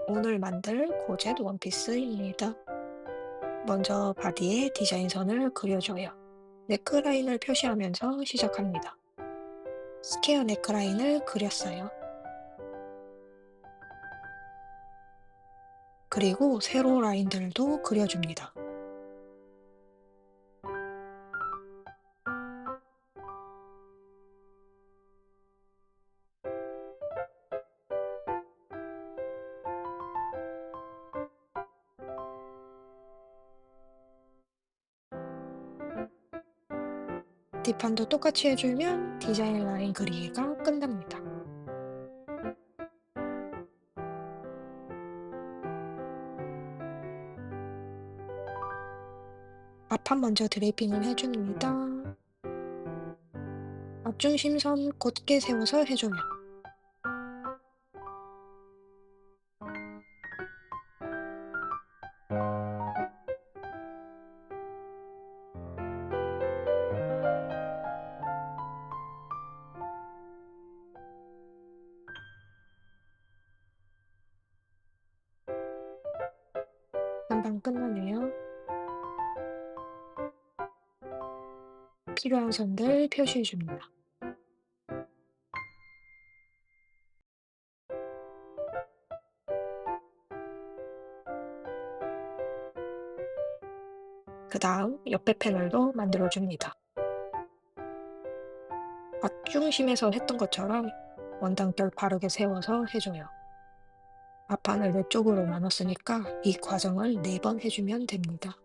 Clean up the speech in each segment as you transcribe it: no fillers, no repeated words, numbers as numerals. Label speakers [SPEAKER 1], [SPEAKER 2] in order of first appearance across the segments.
[SPEAKER 1] 오늘 만들 고젯 원피스입니다. 먼저 바디에 디자인선을 그려줘요. 넥라인을 표시하면서 시작합니다. 스퀘어 넥라인을 그렸어요. 그리고 세로 라인들도 그려줍니다. 뒷판도 똑같이 해주면 디자인 라인 그리기가 끝납니다. 앞판 먼저 드레이핑을 해줍니다. 앞중심선 곧게 세워서 해줘요. 한방 끝나네요. 필요한 선들 표시해줍니다. 그 다음 옆에 패널도 만들어줍니다. 앞중심에서 했던 것처럼 원단결 바르게 세워서 해줘요. 앞판을 4쪽으로 나눴으니까 이 과정을 4번 해주면 됩니다.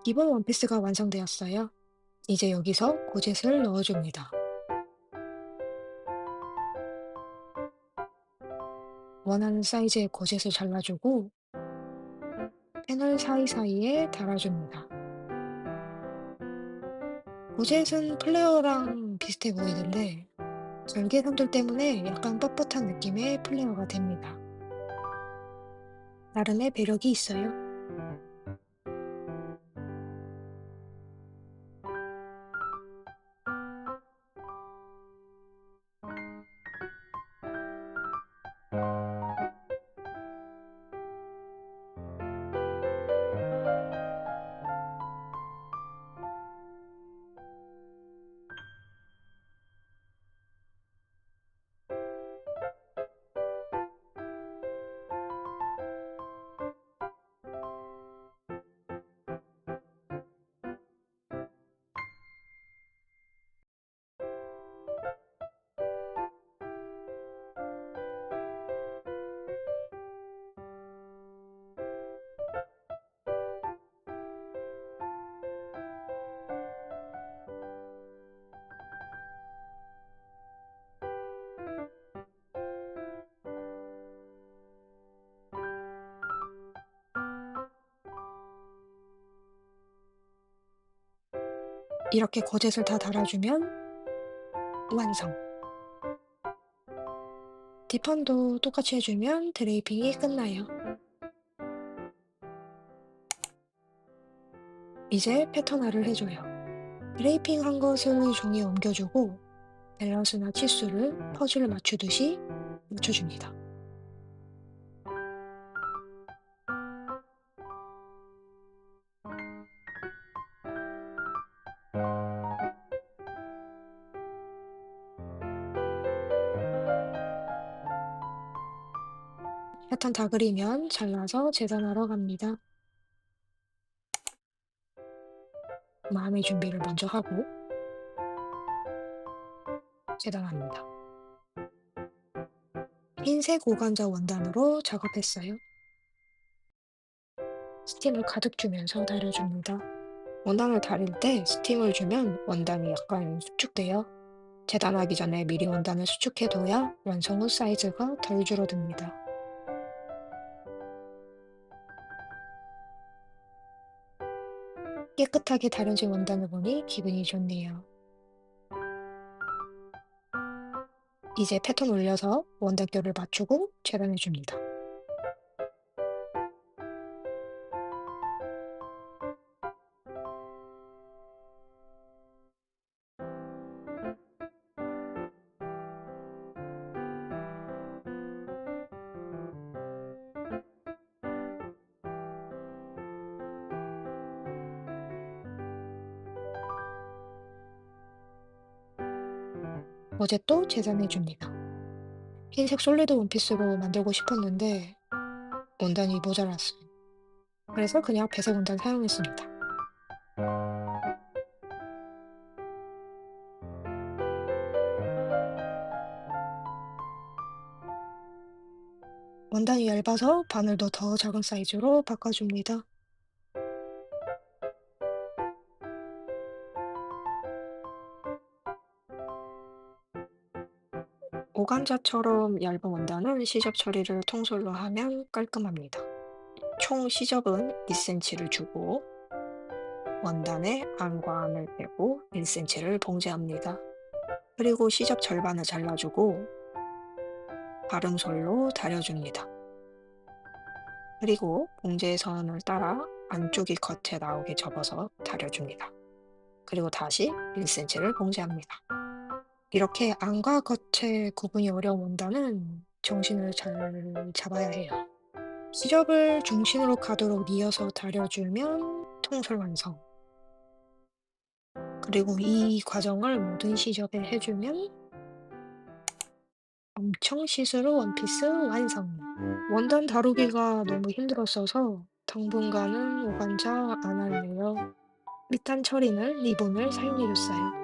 [SPEAKER 1] 기본 원피스가 완성되었어요. 이제 여기서 고젯을 넣어줍니다. 원하는 사이즈의 고젯을 잘라주고 패널 사이사이에 달아줍니다. 고젯은 플레어랑 비슷해 보이는데 절개선들 때문에 약간 뻣뻣한 느낌의 플레어가 됩니다. 나름의 매력이 있어요. 이렇게 고젯을 다 달아주면 완성! 뒷판도 똑같이 해주면 드레이핑이 끝나요. 이제 패턴화를 해줘요. 드레이핑한 것을 종이에 옮겨주고 밸런스나 치수를 퍼즐을 맞추듯이 맞춰줍니다. 패턴 다 그리면 잘라서 재단하러 갑니다. 마음의 준비를 먼저 하고 재단합니다. 흰색 오간자 원단으로 작업했어요. 스팀을 가득 주면서 다려줍니다. 원단을 다릴 때 스팀을 주면 원단이 약간 수축돼요. 재단하기 전에 미리 원단을 수축해둬야 완성 후 사이즈가 덜 줄어듭니다. 깨끗하게 다려진 원단을 보니 기분이 좋네요. 이제 패턴 올려서 원단결을 맞추고 재단해줍니다. 어제 또 재단해줍니다. 흰색 솔리드 원피스로 만들고 싶었는데 원단이 모자랐어요. 그래서 그냥 배색 원단 사용했습니다. 원단이 얇아서 바늘도 더 작은 사이즈로 바꿔줍니다. 오간자처럼 얇은 원단은 시접 처리를 통솔로 하면 깔끔합니다. 총 시접은 2cm를 주고 원단의 안과 안을 빼고 1cm를 봉제합니다. 그리고 시접 절반을 잘라주고 바름솔로 다려줍니다. 그리고 봉제의 선을 따라 안쪽이 겉에 나오게 접어서 다려줍니다. 그리고 다시 1cm를 봉제합니다. 이렇게 안과 겉의 구분이 어려운 원단은 정신을 잘 잡아야 해요. 시접을 중심으로 가도록 이어서 다려주면 통솔 완성. 그리고 이 과정을 모든 시접에 해주면 엄청 시스루 원피스 완성! 원단 다루기가 너무 힘들었어서 당분간은 오간자 안 할래요. 밑단 처리는 리본을 사용해줬어요.